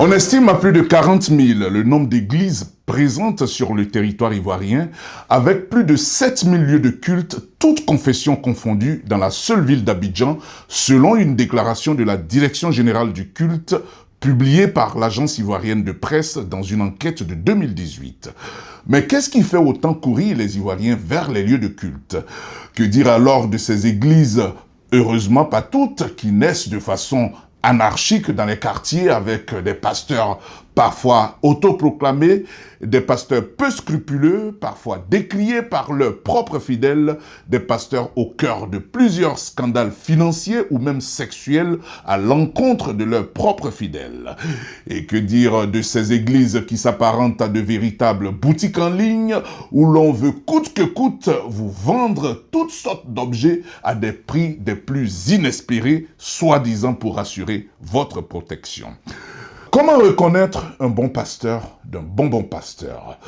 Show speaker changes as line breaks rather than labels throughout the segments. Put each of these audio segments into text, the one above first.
On estime à plus de 40 000 le nombre d'églises présentes sur le territoire ivoirien, avec plus de 7 000 lieux de culte, toutes confessions confondues, dans la seule ville d'Abidjan, selon une déclaration de la Direction générale du culte, publiée par l'agence ivoirienne de presse dans une enquête de 2018. Mais qu'est-ce qui fait autant courir les Ivoiriens vers les lieux de culte? Que dire alors de ces églises, heureusement pas toutes, qui naissent de façon anarchique dans les quartiers avec des pasteurs parfois autoproclamés, des pasteurs peu scrupuleux, parfois décriés par leurs propres fidèles, des pasteurs au cœur de plusieurs scandales financiers ou même sexuels à l'encontre de leurs propres fidèles. Et que dire de ces églises qui s'apparentent à de véritables boutiques en ligne où l'on veut coûte que coûte vous vendre toutes sortes d'objets à des prix des plus inespérés, soi-disant pour assurer votre protection. Comment reconnaître un bon pasteur d'un bon pasteur?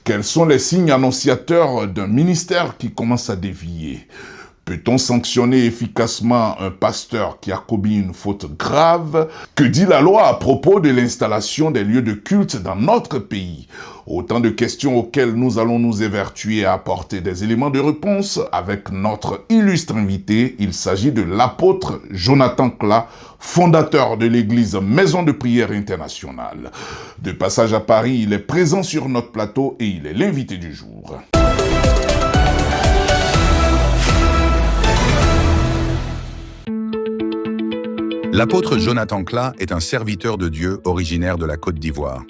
Quels sont les signes annonciateurs d'un ministère qui commence à dévier? Peut-on sanctionner efficacement un pasteur qui a commis une faute grave? Que dit la loi à propos de l'installation des lieux de culte dans notre pays? Autant de questions auxquelles nous allons nous évertuer à apporter des éléments de réponse avec notre illustre invité. Il s'agit de l'apôtre Jonathan Kla, fondateur de l'église Maison de prière internationale. De passage à Paris, il est présent sur notre plateau et il est l'invité du jour.
L'apôtre Jonathan Kla est un serviteur de Dieu originaire de la Côte d'Ivoire.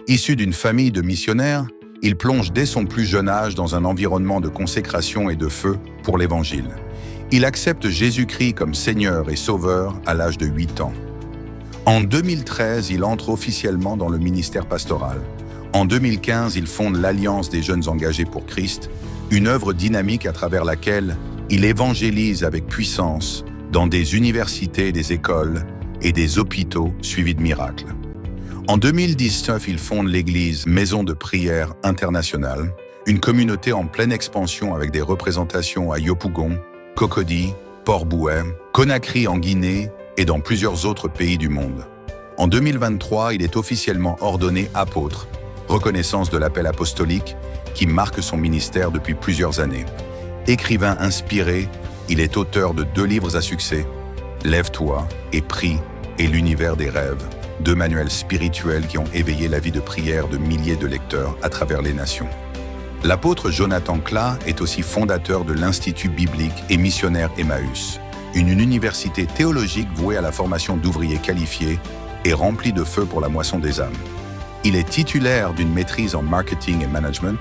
Issu d'une famille de missionnaires, il plonge dès son plus jeune âge dans un environnement de consécration et de feu pour l'Évangile. Il accepte Jésus-Christ comme Seigneur et Sauveur à l'âge de 8 ans. En 2013, il entre officiellement dans le ministère pastoral. En 2015, il fonde l'Alliance des jeunes engagés pour Christ, une œuvre dynamique à travers laquelle il évangélise avec puissance dans des universités, des écoles et des hôpitaux suivis de miracles. En 2019, il fonde l'église Maison de prière internationale, une communauté en pleine expansion avec des représentations à Yopougon, Cocody, Port-Bouët, Conakry en Guinée et dans plusieurs autres pays du monde. En 2023, il est officiellement ordonné apôtre, reconnaissance de l'appel apostolique qui marque son ministère depuis plusieurs années. Écrivain inspiré, il est auteur de 2 livres à succès, Lève-toi et Prie et l'univers des rêves, 2 manuels spirituels qui ont éveillé la vie de prière de milliers de lecteurs à travers les nations. L'apôtre Jonathan Kla est aussi fondateur de l'Institut biblique et missionnaire Emmaüs, une université théologique vouée à la formation d'ouvriers qualifiés et remplie de feu pour la moisson des âmes. Il est titulaire d'une maîtrise en marketing et management,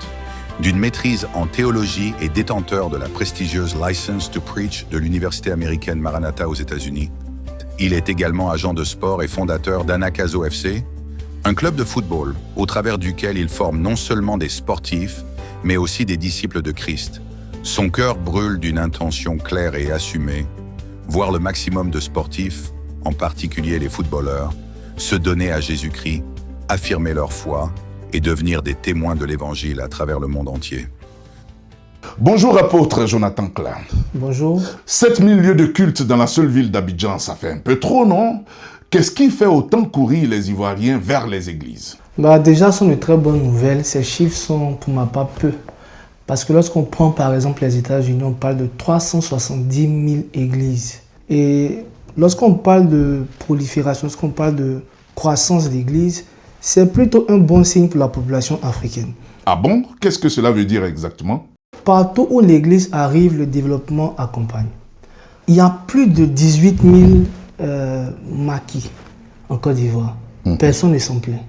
d'une maîtrise en théologie et détenteur de la prestigieuse License to Preach de l'université américaine Maranatha aux États-Unis. Il est également agent de sport et fondateur d'Anakazo FC, un club de football au travers duquel il forme non seulement des sportifs, mais aussi des disciples de Christ. Son cœur brûle d'une intention claire et assumée, voir le maximum de sportifs, en particulier les footballeurs, se donner à Jésus-Christ, affirmer leur foi et devenir des témoins de l'Évangile à travers le monde entier.
Bonjour apôtre Jonathan Kla.
Bonjour.
7 000 lieux de culte dans la seule ville d'Abidjan, ça fait un peu trop, non? Qu'est-ce qui fait autant courir les Ivoiriens vers les églises?
Déjà, ce sont de très bonnes nouvelles. Ces chiffres sont pour ma part peu. Parce que lorsqu'on prend par exemple les États-Unis, on parle de 370 000 églises. Et lorsqu'on parle de prolifération, lorsqu'on parle de croissance d'églises, c'est plutôt un bon signe pour la population africaine.
Ah bon? Qu'est-ce que cela veut dire exactement?
Partout où l'église arrive, le développement accompagne. Il y a plus de 18 000 maquis en Côte d'Ivoire. Personne ne s'en plaint.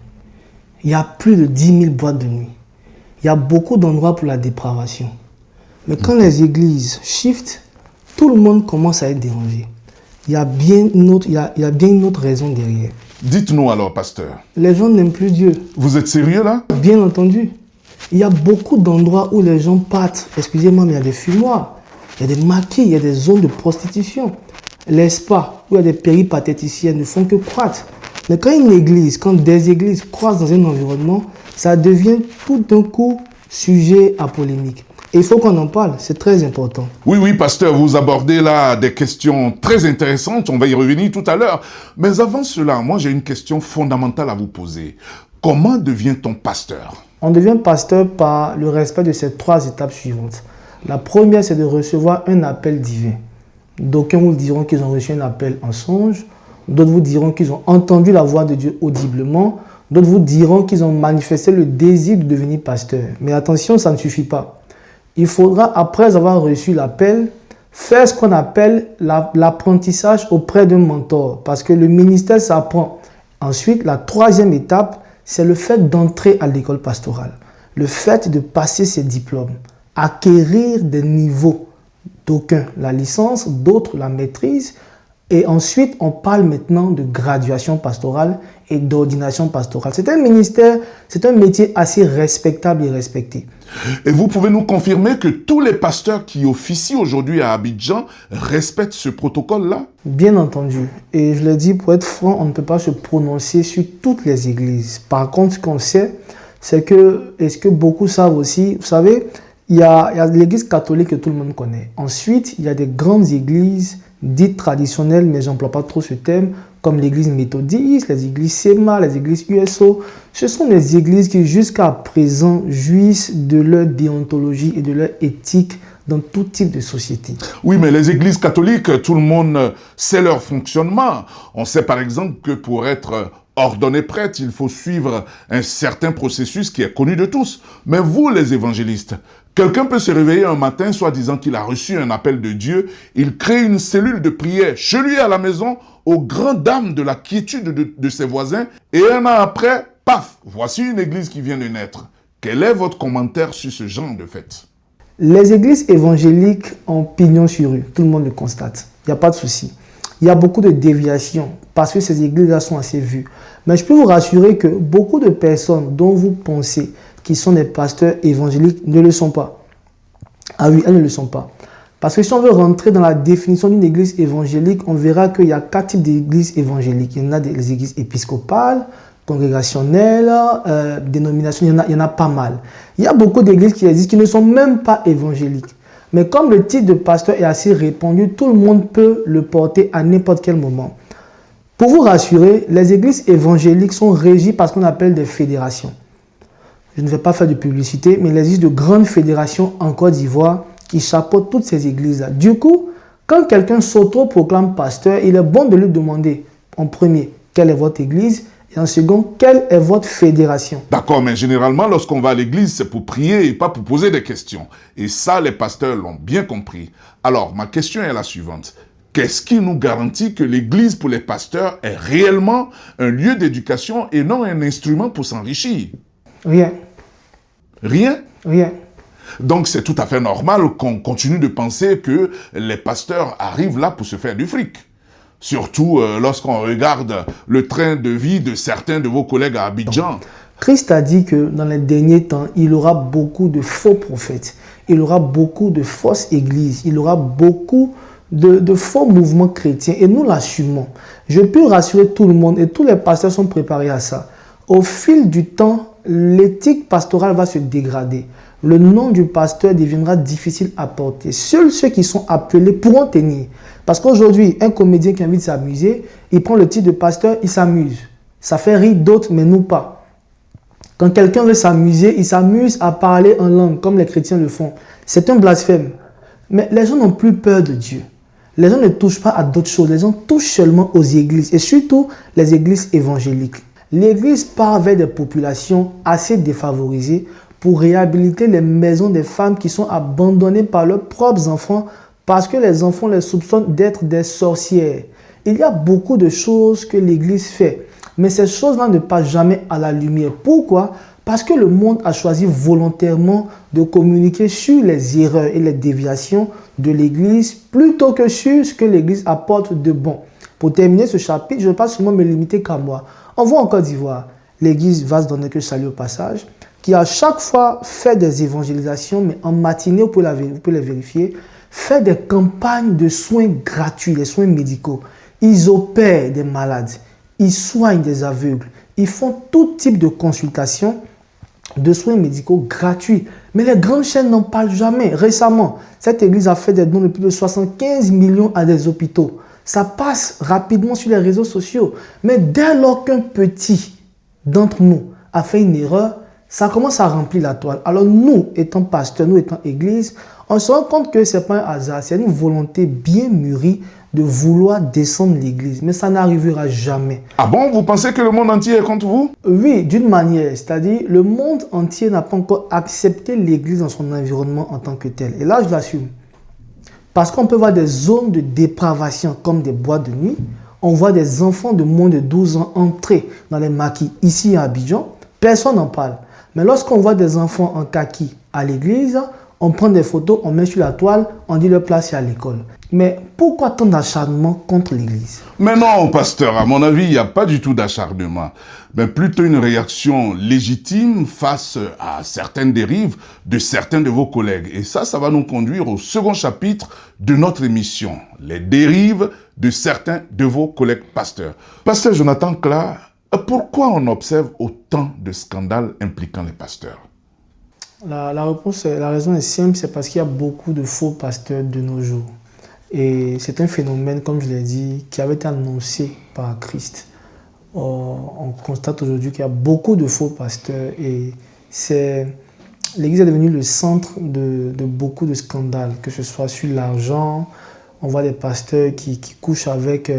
Il y a plus de 10 000 boîtes de nuit. Il y a beaucoup d'endroits pour la dépravation. Mais quand les églises shiftent, tout le monde commence à être dérangé. Il y a bien une autre raison derrière.
Dites-nous alors, pasteur.
Les gens n'aiment plus Dieu.
Vous êtes sérieux là?
Bien entendu. Il y a beaucoup d'endroits où les gens partent. Excusez-moi, mais il y a des fumoirs, il y a des maquis, il y a des zones de prostitution. Les spas, où il y a des péripatéticiens, ne font que croître. Mais quand des églises croissent dans un environnement, ça devient tout d'un coup sujet à polémique. Et il faut qu'on en parle, c'est très important.
Oui, oui, pasteur, vous abordez là des questions très intéressantes, on va y revenir tout à l'heure. Mais avant cela, moi j'ai une question fondamentale à vous poser. Comment devient-on pasteur?
On devient pasteur par le respect de ces 3 étapes suivantes. La première, c'est de recevoir un appel divin. D'aucuns vous diront qu'ils ont reçu un appel en songe, d'autres vous diront qu'ils ont entendu la voix de Dieu audiblement, d'autres vous diront qu'ils ont manifesté le désir de devenir pasteur. Mais attention, ça ne suffit pas. Il faudra, après avoir reçu l'appel, faire ce qu'on appelle l'apprentissage auprès d'un mentor, parce que le ministère s'apprend. Ensuite, la 3e étape, c'est le fait d'entrer à l'école pastorale, le fait de passer ses diplômes, acquérir des niveaux, d'aucuns la licence, d'autres la maîtrise, et ensuite on parle maintenant de graduation pastorale et d'ordination pastorale. C'est un ministère, c'est un métier assez respectable et respecté.
Et vous pouvez nous confirmer que tous les pasteurs qui officient aujourd'hui à Abidjan respectent ce protocole-là?
Bien entendu. Et je le dis, pour être franc, on ne peut pas se prononcer sur toutes les églises. Par contre, ce qu'on sait, c'est que, et ce que beaucoup savent aussi, vous savez, il y a l'église catholique que tout le monde connaît. Ensuite, il y a des grandes églises dites traditionnelles, mais je n'emploie pas trop ce terme, comme l'église méthodiste, les églises SEMA, les églises USO. Ce sont des églises qui, jusqu'à présent, jouissent de leur déontologie et de leur éthique dans tout type de société.
Oui, mais les églises catholiques, tout le monde sait leur fonctionnement. On sait par exemple que pour être ordonné prêtre, il faut suivre un certain processus qui est connu de tous. Mais vous, les évangélistes, quelqu'un peut se réveiller un matin, soit disant qu'il a reçu un appel de Dieu, il crée une cellule de prière chez lui à la maison, aux grandes dames de la quiétude de ses voisins, et un an après, paf, voici une église qui vient de naître. Quel est votre commentaire sur ce genre de fait?
Les églises évangéliques ont pignon sur rue, tout le monde le constate, il n'y a pas de souci. Il y a beaucoup de déviations parce que ces églises-là sont assez vues. Mais je peux vous rassurer que beaucoup de personnes dont vous pensez qui sont des pasteurs évangéliques ne le sont pas. Ah oui, elles ne le sont pas. Parce que si on veut rentrer dans la définition d'une église évangélique, on verra qu'il y a 4 types d'églises évangéliques. Il y en a des églises épiscopales, congrégationnelles, dénominations, il y en a pas mal. Il y a beaucoup d'églises qui existent qui ne sont même pas évangéliques. Mais comme le titre de pasteur est assez répandu, tout le monde peut le porter à n'importe quel moment. Pour vous rassurer, les églises évangéliques sont régies par ce qu'on appelle des fédérations. Je ne vais pas faire de publicité, mais il existe de grandes fédérations en Côte d'Ivoire qui chapeautent toutes ces églises-là. Du coup, quand quelqu'un s'auto-proclame pasteur, il est bon de lui demander, en premier, quelle est votre église? Et en second, quelle est votre fédération?
D'accord, mais généralement, lorsqu'on va à l'église, c'est pour prier et pas pour poser des questions. Et ça, les pasteurs l'ont bien compris. Alors, ma question est la suivante. Qu'est-ce qui nous garantit que l'église pour les pasteurs est réellement un lieu d'éducation et non un instrument pour s'enrichir?
Rien.
Rien?
Rien.
Donc, c'est tout à fait normal qu'on continue de penser que les pasteurs arrivent là pour se faire du fric. Surtout lorsqu'on regarde le train de vie de certains de vos collègues à Abidjan.
Christ a dit que dans les derniers temps, il y aura beaucoup de faux prophètes. Il y aura beaucoup de fausses églises. Il y aura beaucoup de faux mouvements chrétiens. Et nous l'assumons. Je peux rassurer tout le monde et tous les pasteurs sont préparés à ça. Au fil du temps, l'éthique pastorale va se dégrader. Le nom du pasteur deviendra difficile à porter. Seuls ceux qui sont appelés pourront tenir. Parce qu'aujourd'hui, un comédien qui a envie de s'amuser, il prend le titre de pasteur, il s'amuse. Ça fait rire d'autres, mais nous pas. Quand quelqu'un veut s'amuser, il s'amuse à parler en langue, comme les chrétiens le font. C'est un blasphème. Mais les gens n'ont plus peur de Dieu. Les gens ne touchent pas à d'autres choses. Les gens touchent seulement aux églises, et surtout les églises évangéliques. L'église part vers des populations assez défavorisées pour réhabiliter les maisons des femmes qui sont abandonnées par leurs propres enfants parce que les enfants les soupçonnent d'être des sorcières. Il y a beaucoup de choses que l'Église fait, mais ces choses-là ne passent jamais à la lumière. Pourquoi? Parce que le monde a choisi volontairement de communiquer sur les erreurs et les déviations de l'Église plutôt que sur ce que l'Église apporte de bon. Pour terminer ce chapitre, je ne vais pas seulement me limiter qu'à moi. On voit en Côte d'Ivoire, l'Église va se donner que salut au passage, qui à chaque fois fait des évangélisations, mais en matinée, vous pouvez les vérifier, fait des campagnes de soins gratuits, des soins médicaux. Ils opèrent des malades, ils soignent des aveugles, ils font tout type de consultations de soins médicaux gratuits. Mais les grandes chaînes n'en parlent jamais. Récemment, cette église a fait des dons de plus de 75 millions à des hôpitaux. Ça passe rapidement sur les réseaux sociaux. Mais dès lors qu'un petit d'entre nous a fait une erreur, ça commence à remplir la toile. Alors nous, étant pasteurs, nous étant église, on se rend compte que ce n'est pas un hasard, c'est une volonté bien mûrie de vouloir descendre l'église. Mais ça n'arrivera jamais.
Ah bon, vous pensez que le monde entier est contre vous?
Oui, d'une manière. C'est-à-dire, le monde entier n'a pas encore accepté l'église dans son environnement en tant que tel. Et là, je l'assume. Parce qu'on peut voir des zones de dépravation comme des boîtes de nuit. On voit des enfants de moins de 12 ans entrer dans les maquis ici à Abidjan. Personne n'en parle. Mais lorsqu'on voit des enfants en kaki à l'église, on prend des photos, on met sur la toile, on dit leur place est à l'école. Mais pourquoi tant d'acharnement contre l'église?
Mais non, pasteur, à mon avis, il n'y a pas du tout d'acharnement. Mais plutôt une réaction légitime face à certaines dérives de certains de vos collègues. Et ça va nous conduire au second chapitre de notre émission. Les dérives de certains de vos collègues pasteurs. Pasteur Jonathan Kla, pourquoi on observe autant de scandales impliquant les pasteurs?
La raison est simple, c'est parce qu'il y a beaucoup de faux pasteurs de nos jours. Et c'est un phénomène, comme je l'ai dit, qui avait été annoncé par Christ. On constate aujourd'hui qu'il y a beaucoup de faux pasteurs et l'Église est devenue le centre de beaucoup de scandales, que ce soit sur l'argent. On voit des pasteurs qui couchent avec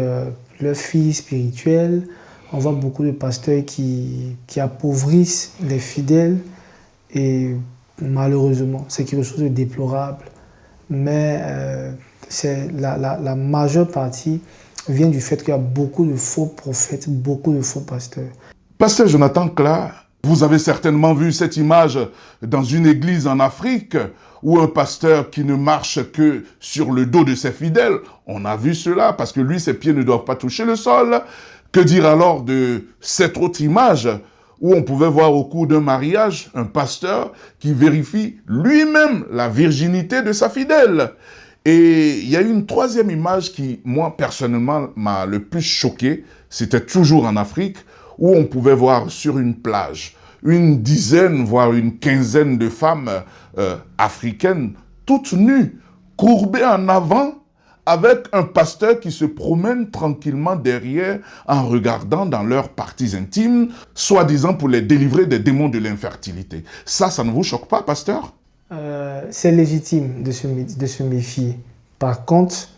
leurs filles spirituelles. On voit beaucoup de pasteurs qui appauvrissent les fidèles et malheureusement, c'est quelque chose de déplorable. Mais la majeure partie vient du fait qu'il y a beaucoup de faux prophètes, beaucoup de faux pasteurs.
Pasteur Jonathan Kla, vous avez certainement vu cette image dans une église en Afrique où un pasteur qui ne marche que sur le dos de ses fidèles. On a vu cela parce que lui, ses pieds ne doivent pas toucher le sol. Que dire alors de cette autre image où on pouvait voir au cours d'un mariage un pasteur qui vérifie lui-même la virginité de sa fidèle? Et il y a une troisième image qui, moi, personnellement, m'a le plus choqué. C'était toujours en Afrique, où on pouvait voir sur une plage une dizaine, voire une quinzaine de femmes africaines, toutes nues, courbées en avant, avec un pasteur qui se promène tranquillement derrière en regardant dans leurs parties intimes, soi-disant pour les délivrer des démons de l'infertilité. Ça ne vous choque pas, pasteur?
C'est légitime de se méfier. Par contre,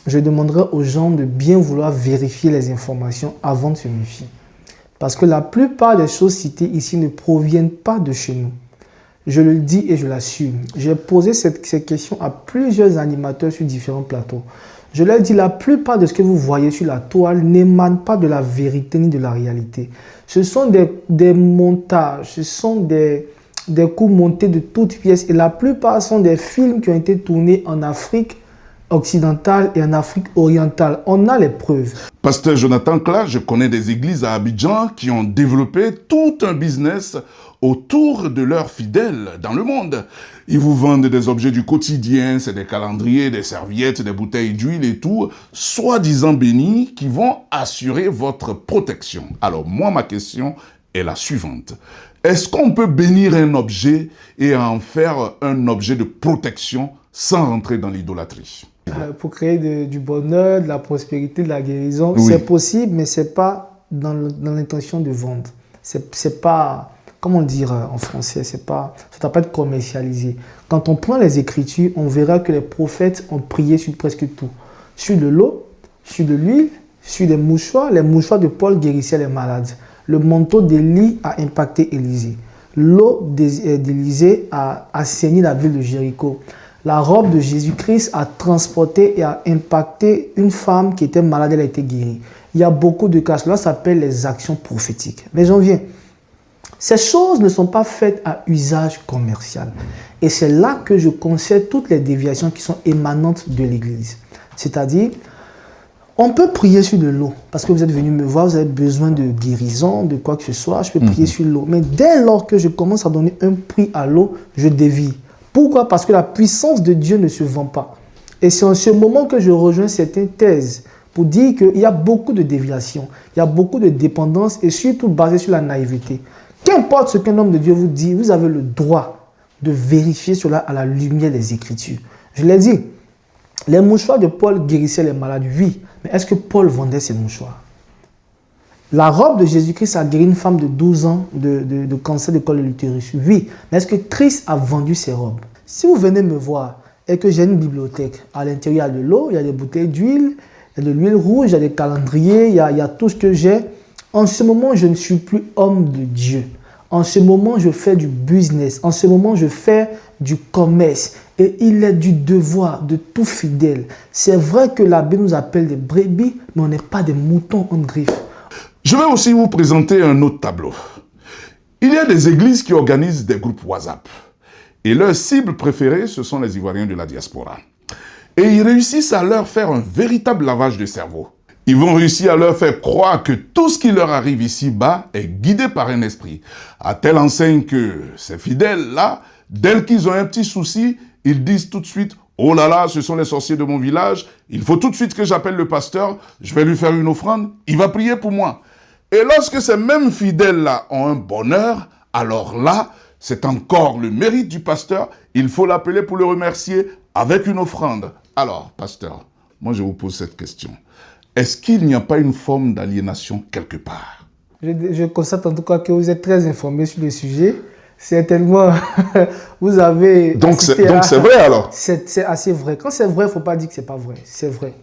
je demanderai aux gens de bien vouloir vérifier les informations avant de se méfier. Parce que la plupart des choses citées ici ne proviennent pas de chez nous. Je le dis et je l'assume. J'ai posé ces questions à plusieurs animateurs sur différents plateaux. Je leur dis, la plupart de ce que vous voyez sur la toile n'émane pas de la vérité ni de la réalité. Ce sont des montages, ce sont des coups montés de toutes pièces. Et la plupart sont des films qui ont été tournés en Afrique occidentale et en Afrique orientale. On a les preuves.
Pasteur Jonathan Kla, je connais des églises à Abidjan qui ont développé tout un business autour de leurs fidèles dans le monde. Ils vous vendent des objets du quotidien, c'est des calendriers, des serviettes, des bouteilles d'huile et tout, soi-disant bénis, qui vont assurer votre protection. Alors moi, ma question est la suivante. Est-ce qu'on peut bénir un objet et en faire un objet de protection sans rentrer dans l'idolâtrie?
Pour créer du bonheur, de la prospérité, de la guérison,
oui,
c'est possible, mais ce n'est pas dans l'intention de vendre. C'est pas, comment dire en français, ça ne doit pas être commercialisé. Quand on prend les Écritures, on verra que les prophètes ont prié sur presque tout. Sur de l'eau, sur de l'huile, sur des mouchoirs. Les mouchoirs de Paul guérissaient les malades. Le manteau d'Élie a impacté Élisée. L'eau d'Élisée a assaini la ville de Jéricho. La robe de Jésus-Christ a transporté et a impacté une femme qui était malade, elle a été guérie. Il y a beaucoup de cas. Cela s'appelle les actions prophétiques. Mais j'en viens. Ces choses ne sont pas faites à usage commercial. Et c'est là que je concède toutes les déviations qui sont émanantes de l'Église. C'est-à-dire, on peut prier sur de l'eau. Parce que vous êtes venu me voir, vous avez besoin de guérison, de quoi que ce soit. Je peux prier sur l'eau. Mais dès lors que je commence à donner un prix à l'eau, je dévie. Pourquoi? Parce que la puissance de Dieu ne se vend pas. Et c'est en ce moment que je rejoins certaines thèses pour dire qu'il y a beaucoup de déviations, il y a beaucoup de dépendance et surtout basées sur la naïveté. Qu'importe ce qu'un homme de Dieu vous dit, vous avez le droit de vérifier cela à la lumière des Écritures. Je l'ai dit, les mouchoirs de Paul guérissaient les malades, oui. Mais est-ce que Paul vendait ses mouchoirs? La robe de Jésus-Christ a guéri une femme de 12 ans de cancer de col de l'utérus, oui. Mais est-ce que Christ a vendu ses robes? Si vous venez me voir et que j'ai une bibliothèque, à l'intérieur il y a de l'eau, il y a des bouteilles d'huile, il y a de l'huile rouge, il y a des calendriers, il y a tout ce que j'ai. En ce moment, je ne suis plus homme de Dieu. En ce moment, je fais du business. En ce moment, je fais du commerce. Et il est du devoir de tout fidèle. C'est vrai que la Bible nous appelle des brebis, mais on n'est pas des moutons en griffe.
Je vais aussi vous présenter un autre tableau. Il y a des églises qui organisent des groupes WhatsApp. Et leur cible préférée, ce sont les Ivoiriens de la diaspora. Et ils réussissent à leur faire un véritable lavage de cerveau. Ils vont réussir à leur faire croire que tout ce qui leur arrive ici-bas est guidé par un esprit. À telle enseigne que ces fidèles-là, dès qu'ils ont un petit souci, ils disent tout de suite « Oh là là, ce sont les sorciers de mon village, il faut tout de suite que j'appelle le pasteur, je vais lui faire une offrande, il va prier pour moi. » Et lorsque ces mêmes fidèles-là ont un bonheur, alors là, c'est encore le mérite du pasteur, il faut l'appeler pour le remercier avec une offrande. Alors, pasteur, moi je vous pose cette question. Est-ce qu'il n'y a pas une forme d'aliénation quelque part?
Je constate en tout cas que vous êtes très informé sur le sujet. Certainement, vous avez...
Donc c'est vrai alors?
C'est assez vrai. Quand c'est vrai, il ne faut pas dire que ce n'est pas vrai. C'est vrai.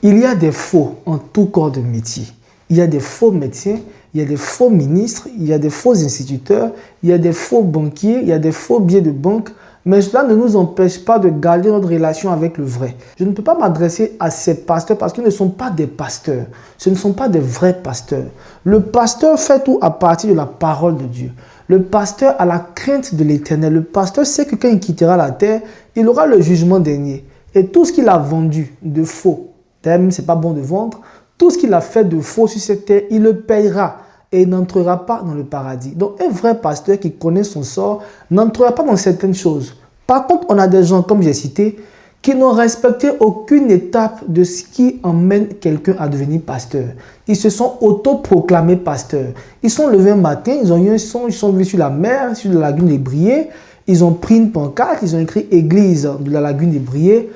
Il y a des faux en tout corps de métier. Il y a des faux médecins, il y a des faux ministres, il y a des faux instituteurs, il y a des faux banquiers, il y a des faux billets de banque. Mais cela ne nous empêche pas de garder notre relation avec le vrai. Je ne peux pas m'adresser à ces pasteurs parce qu'ils ne sont pas des pasteurs. Ce ne sont pas des vrais pasteurs. Le pasteur fait tout à partir de la parole de Dieu. Le pasteur a la crainte de l'Éternel. Le pasteur sait que quand il quittera la terre, il aura le jugement dernier. Et tout ce qu'il a vendu de faux, même c'est pas bon de vendre, tout ce qu'il a fait de faux sur cette terre, il le payera. Et il n'entrera pas dans le paradis. Donc, un vrai pasteur qui connaît son sort n'entrera pas dans certaines choses. Par contre, on a des gens, comme j'ai cité, qui n'ont respecté aucune étape de ce qui emmène quelqu'un à devenir pasteur. Ils se sont autoproclamés pasteurs. Ils sont levés un matin, ils ont eu un son, ils sont venus sur la mer, sur la lagune des Briers. Ils ont pris une pancarte, ils ont écrit « Église de la lagune des Briers ».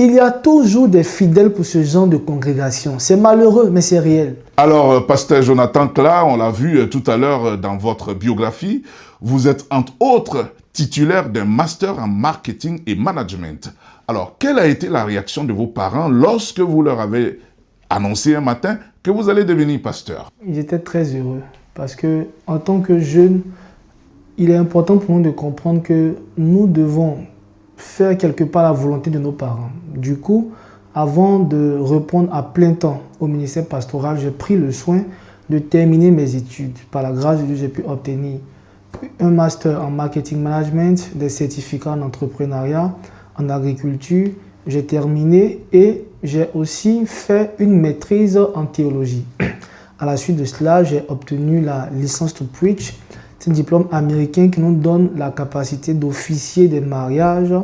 Il y a toujours des fidèles pour ce genre de congrégation. C'est malheureux, mais c'est réel.
Alors, pasteur Jonathan Kla, on l'a vu tout à l'heure dans votre biographie, vous êtes entre autres titulaire d'un master en marketing et management. Alors, quelle a été la réaction de vos parents lorsque vous leur avez annoncé un matin que vous allez devenir pasteur?
Ils étaient très heureux parce que, en tant que jeunes, il est important pour nous de comprendre que nous devons faire quelque part la volonté de nos parents. Du coup, avant de répondre à plein temps au ministère pastoral, j'ai pris le soin de terminer mes études. Par la grâce de Dieu, j'ai pu obtenir un master en marketing management, des certificats en entrepreneuriat, en agriculture. J'ai terminé et j'ai aussi fait une maîtrise en théologie. À la suite de cela, j'ai obtenu la licence to preach. C'est un diplôme américain qui nous donne la capacité d'officier des mariages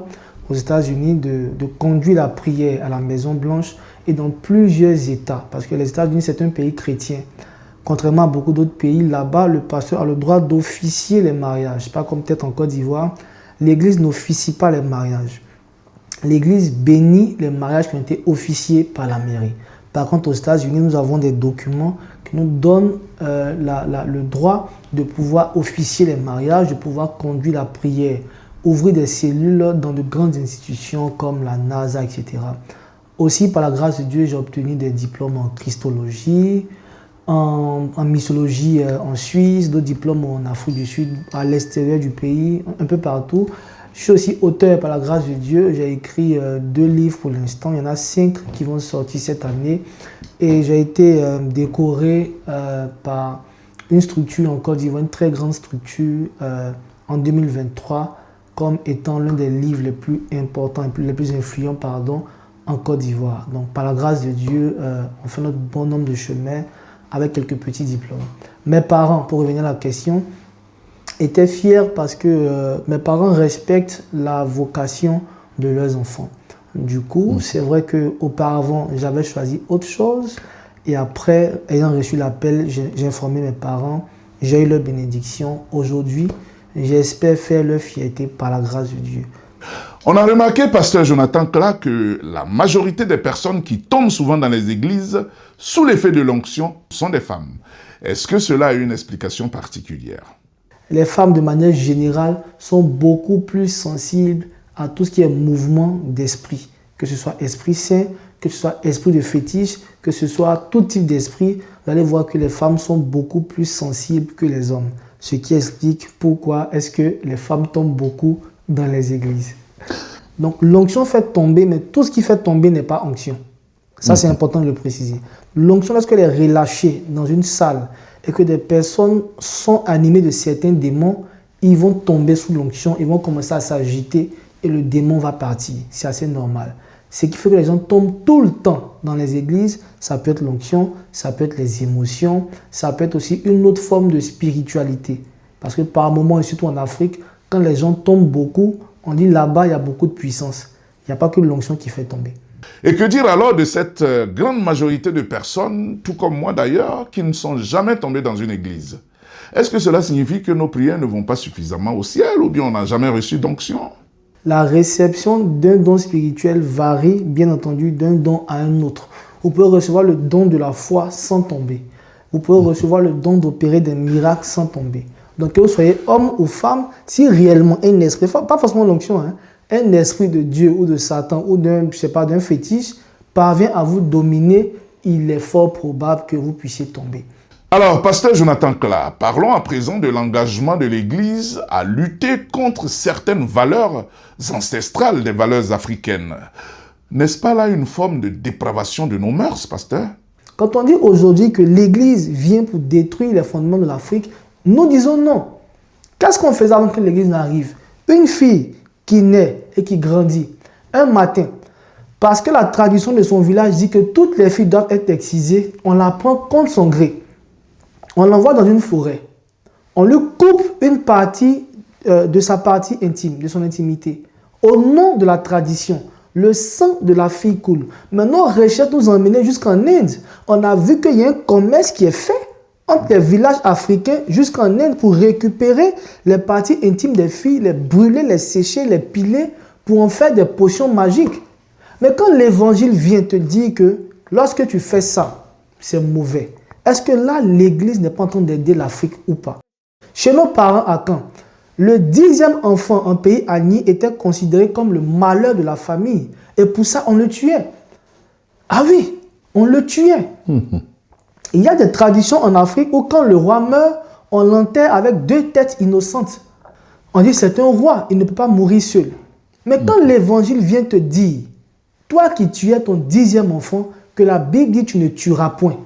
aux États-Unis, de conduire la prière à la Maison Blanche et dans plusieurs États. Parce que les États-Unis, c'est un pays chrétien. Contrairement à beaucoup d'autres pays, là-bas, le pasteur a le droit d'officier les mariages. Pas comme peut-être en Côte d'Ivoire. L'Église n'officie pas les mariages. L'Église bénit les mariages qui ont été officiés par la mairie. Par contre, aux États-Unis, nous avons des documents qui nous donnent le droit de pouvoir officier les mariages, de pouvoir conduire la prière, ouvrir des cellules dans de grandes institutions comme la NASA, etc. Aussi, par la grâce de Dieu, j'ai obtenu des diplômes en christologie, en missologie en Suisse, d'autres diplômes en Afrique du Sud, à l'extérieur du pays, un peu partout. Je suis aussi auteur par la grâce de Dieu. J'ai écrit 2 livres pour l'instant. Il y en a 5 qui vont sortir cette année. Et j'ai été décoré par une structure en Côte d'Ivoire, une très grande structure en 2023, comme étant l'un des livres les plus importants, les plus influents, en Côte d'Ivoire. Donc par la grâce de Dieu, on fait notre bon nombre de chemins avec quelques petits diplômes. Mes parents, pour revenir à la question, étaient fiers parce que mes parents respectent la vocation de leurs enfants. Du coup, c'est vrai qu'auparavant, j'avais choisi autre chose. Et après, ayant reçu l'appel, j'ai informé mes parents j'ai eu leur bénédiction. Aujourd'hui, j'espère faire leur fierté par la grâce de Dieu.
On a remarqué, pasteur Jonathan Kla, que la majorité des personnes qui tombent souvent dans les églises sous l'effet de l'onction sont des femmes. Est-ce que cela a une explication particulière?
Les femmes, de manière générale, sont beaucoup plus sensibles à tout ce qui est mouvement d'esprit, que ce soit esprit saint, que ce soit esprit de fétiche, que ce soit tout type d'esprit. Vous allez voir que les femmes sont beaucoup plus sensibles que les hommes, ce qui explique pourquoi est-ce que les femmes tombent beaucoup dans les églises. Donc l'onction fait tomber, mais tout ce qui fait tomber n'est pas onction. Ça, c'est important de le préciser. L'onction, lorsqu'elle est relâchée dans une salle et que des personnes sont animées de certains démons, ils vont tomber sous l'onction, ils vont commencer à s'agiter et le démon va partir. C'est assez normal. Ce qui fait que les gens tombent tout le temps dans les églises, ça peut être l'onction, ça peut être les émotions, ça peut être aussi une autre forme de spiritualité. Parce que par moments, et surtout en Afrique, quand les gens tombent beaucoup, on dit là-bas, il y a beaucoup de puissance. Il n'y a pas que l'onction qui fait tomber.
Et que dire alors de cette grande majorité de personnes, tout comme moi d'ailleurs, qui ne sont jamais tombées dans une église? Est-ce que cela signifie que nos prières ne vont pas suffisamment au ciel ou bien on n'a jamais reçu d'onction?
La réception d'un don spirituel varie, bien entendu, d'un don à un autre. Vous pouvez recevoir le don de la foi sans tomber. Vous pouvez recevoir le don d'opérer des miracles sans tomber. Donc que vous soyez homme ou femme, si réellement un esprit, pas forcément l'onction, un esprit de Dieu ou de Satan ou d'un fétiche parvient à vous dominer, il est fort probable que vous puissiez tomber.
Alors, pasteur Jonathan Kla, parlons à présent de l'engagement de l'Église à lutter contre certaines valeurs ancestrales, des valeurs africaines. N'est-ce pas là une forme de dépravation de nos mœurs, pasteur?
Quand on dit aujourd'hui que l'Église vient pour détruire les fondements de l'Afrique, nous disons non. Qu'est-ce qu'on faisait avant que l'Église n'arrive? Une fille qui naît et qui grandit un matin, parce que la tradition de son village dit que toutes les filles doivent être excisées, on la prend contre son gré. On l'envoie dans une forêt. On lui coupe une partie de sa partie intime, de son intimité. Au nom de la tradition, le sang de la fille coule. Maintenant, recherche nous emmener jusqu'en Inde. On a vu qu'il y a un commerce qui est fait entre les villages africains jusqu'en Inde pour récupérer les parties intimes des filles, les brûler, les sécher, les piler pour en faire des potions magiques. Mais quand l'évangile vient te dire que lorsque tu fais ça, c'est mauvais, est-ce que là, l'Église n'est pas en train d'aider l'Afrique ou pas? Chez nos parents à Caen, le 10e enfant en pays Agni était considéré comme le malheur de la famille. Et pour ça, on le tuait. Ah oui, on le tuait. Il y a des traditions en Afrique où quand le roi meurt, on l'enterre avec 2 têtes innocentes. On dit c'est un roi, il ne peut pas mourir seul. Mais quand l'évangile vient te dire, toi qui tuais ton 10e enfant, que la Bible dit tu ne tueras point.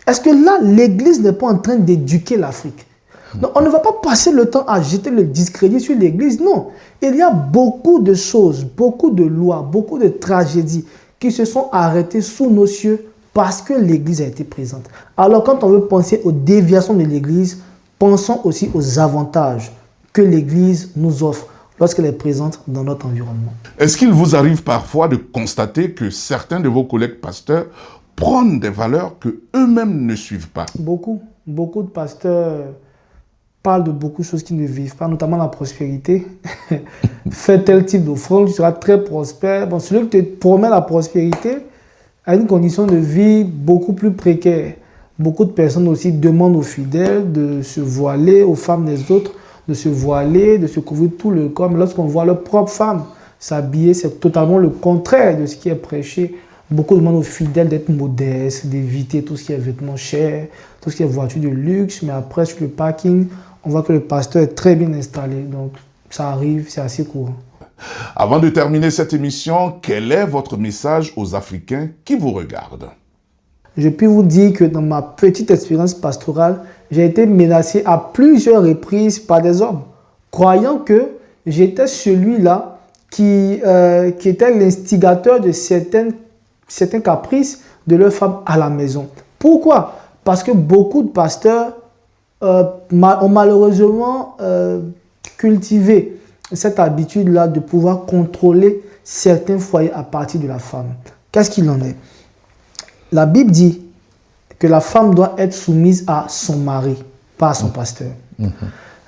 Est-ce que là, l'Église n'est pas en train d'éduquer l'Afrique? Donc, on ne va pas passer le temps à jeter le discrédit sur l'Église, non. Il y a beaucoup de choses, beaucoup de lois, beaucoup de tragédies qui se sont arrêtées sous nos cieux parce que l'Église a été présente. Alors, quand on veut penser aux déviations de l'Église, pensons aussi aux avantages que l'Église nous offre lorsqu'elle est présente dans notre environnement.
Est-ce qu'il vous arrive parfois de constater que certains de vos collègues pasteurs prônent des valeurs que eux-mêmes ne suivent pas?
Beaucoup de pasteurs parlent de beaucoup de choses qu'ils ne vivent pas, notamment la prospérité. Fais tel type d'offrande, tu seras très prospère. Bon, celui qui te promet la prospérité a une condition de vie beaucoup plus précaire. Beaucoup de personnes aussi demandent aux fidèles de se voiler, aux femmes des autres, de se voiler, de se couvrir tout le corps. Mais lorsqu'on voit leur propre femme s'habiller, c'est totalement le contraire de ce qui est prêché. Beaucoup demandent aux fidèles d'être modestes, d'éviter tout ce qui est vêtements chers, tout ce qui est voiture de luxe. Mais après, sur le parking, on voit que le pasteur est très bien installé. Donc, ça arrive, c'est assez courant.
Avant de terminer cette émission, quel est votre message aux Africains qui vous regardent?
Je puis vous dire que dans ma petite expérience pastorale, j'ai été menacé à plusieurs reprises par des hommes, croyant que j'étais celui-là qui était l'instigateur de certains caprices de leurs femmes à la maison. Pourquoi? Parce que beaucoup de pasteurs ont malheureusement cultivé cette habitude-là de pouvoir contrôler certains foyers à partir de la femme. Qu'est-ce qu'il en est? La Bible dit que la femme doit être soumise à son mari. par son pasteur.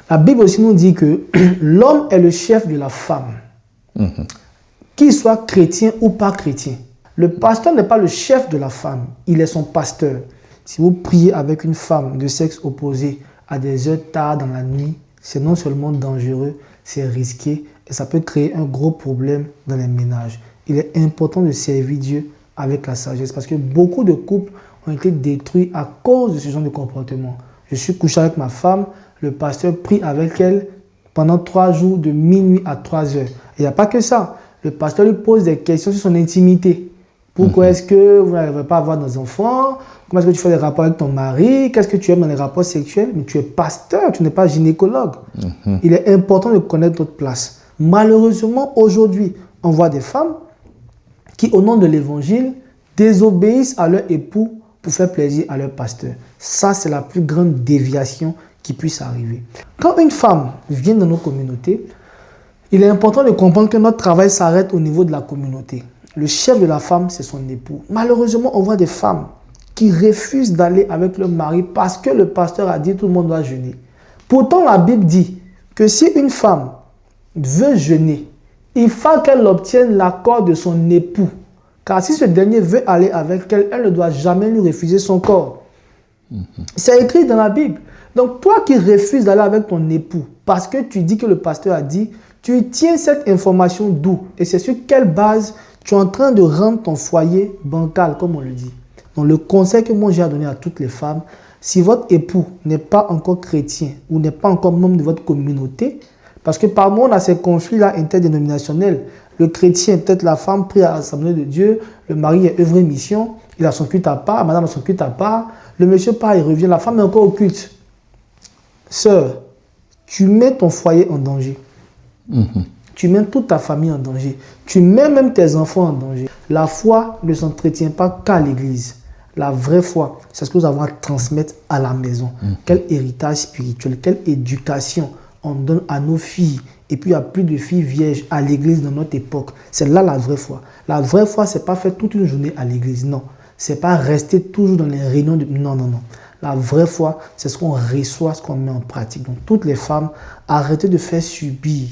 La Bible aussi nous dit que l'homme est le chef de la femme, qu'il soit chrétien ou pas chrétien. Le pasteur n'est pas le chef de la femme, il est son pasteur. Si vous priez avec une femme de sexe opposé à des heures tard dans la nuit, c'est non seulement dangereux, c'est risqué et ça peut créer un gros problème dans les ménages. Il est important de servir Dieu avec la sagesse parce que beaucoup de couples ont été détruits à cause de ce genre de comportement. Je suis couché avec ma femme, le pasteur prie avec elle pendant 3 jours de minuit à 3 heures. Il n'y a pas que ça. Le pasteur lui pose des questions sur son intimité. Pourquoi est-ce que vous n'arrivez pas à avoir des enfants? Comment est-ce que tu fais des rapports avec ton mari? Qu'est-ce que tu aimes dans les rapports sexuels? Mais tu es pasteur, tu n'es pas gynécologue. Il est important de connaître notre place. Malheureusement, aujourd'hui, on voit des femmes qui, au nom de l'évangile, désobéissent à leur époux pour faire plaisir à leur pasteur. Ça, c'est la plus grande déviation qui puisse arriver. Quand une femme vient dans nos communautés, il est important de comprendre que notre travail s'arrête au niveau de la communauté. Le chef de la femme, c'est son époux. Malheureusement, on voit des femmes qui refusent d'aller avec leur mari parce que le pasteur a dit que tout le monde doit jeûner. Pourtant, la Bible dit que si une femme veut jeûner, il faut qu'elle obtienne l'accord de son époux. Car si ce dernier veut aller avec elle, elle ne doit jamais lui refuser son corps. C'est écrit dans la Bible. Donc, toi qui refuses d'aller avec ton époux parce que tu dis que le pasteur a dit, tu tiens cette information d'où? Et c'est sur quelle base tu es en train de rendre ton foyer bancal, comme on le dit. Donc, le conseil que moi j'ai à donner à toutes les femmes, si votre époux n'est pas encore chrétien ou n'est pas encore membre de votre communauté, parce que par moment on a ces conflits-là interdénominationnels. Le chrétien, peut-être la femme prie à l'Assemblée de Dieu, le mari est œuvré mission, il a son culte à part, madame a son culte à part, le monsieur part, il revient, la femme est encore au culte. Sœur, tu mets ton foyer en danger. Tu mets toute ta famille en danger. Tu mets même tes enfants en danger. La foi ne s'entretient pas qu'à l'église. La vraie foi, c'est ce que nous avons à transmettre à la maison. Quel héritage spirituel, quelle éducation on donne à nos filles. Et puis, il n'y a plus de filles vierges à l'église dans notre époque. C'est là la vraie foi. La vraie foi, ce n'est pas faire toute une journée à l'église. Non. Ce n'est pas rester toujours dans les réunions. Non. La vraie foi, c'est ce qu'on reçoit, ce qu'on met en pratique. Donc, toutes les femmes, arrêtez de faire subir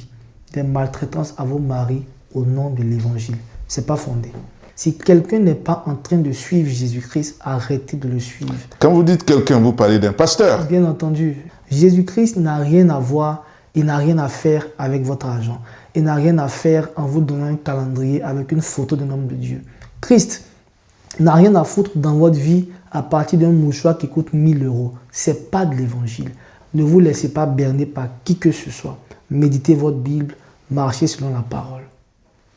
des maltraitances à vos maris au nom de l'évangile. Ce n'est pas fondé. Si quelqu'un n'est pas en train de suivre Jésus-Christ, arrêtez de le suivre.
Quand vous dites quelqu'un, vous parlez d'un pasteur.
Bien entendu. Jésus-Christ n'a rien à voir, il n'a rien à faire avec votre argent. Il n'a rien à faire en vous donnant un calendrier avec une photo d'un homme de Dieu. Christ n'a rien à foutre dans votre vie à partir d'un mouchoir qui coûte 1000 €. Ce n'est pas de l'évangile. Ne vous laissez pas berner par qui que ce soit. Méditez votre Bible, marchez selon la parole.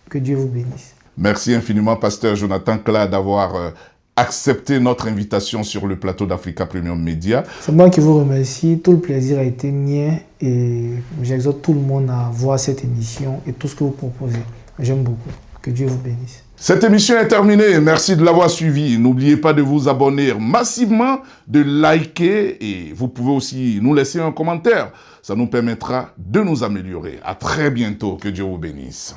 Que Dieu vous bénisse.
Merci infiniment, pasteur Jonathan Kla, d'avoir accepté notre invitation sur le plateau d'Africa Premium Media.
C'est moi qui vous remercie. Tout le plaisir a été mien et j'exhorte tout le monde à voir cette émission et tout ce que vous proposez. J'aime beaucoup. Que Dieu vous bénisse.
Cette émission est terminée. Merci de l'avoir suivie. N'oubliez pas de vous abonner massivement, de liker et vous pouvez aussi nous laisser un commentaire. Ça nous permettra de nous améliorer. À très bientôt. Que Dieu vous bénisse.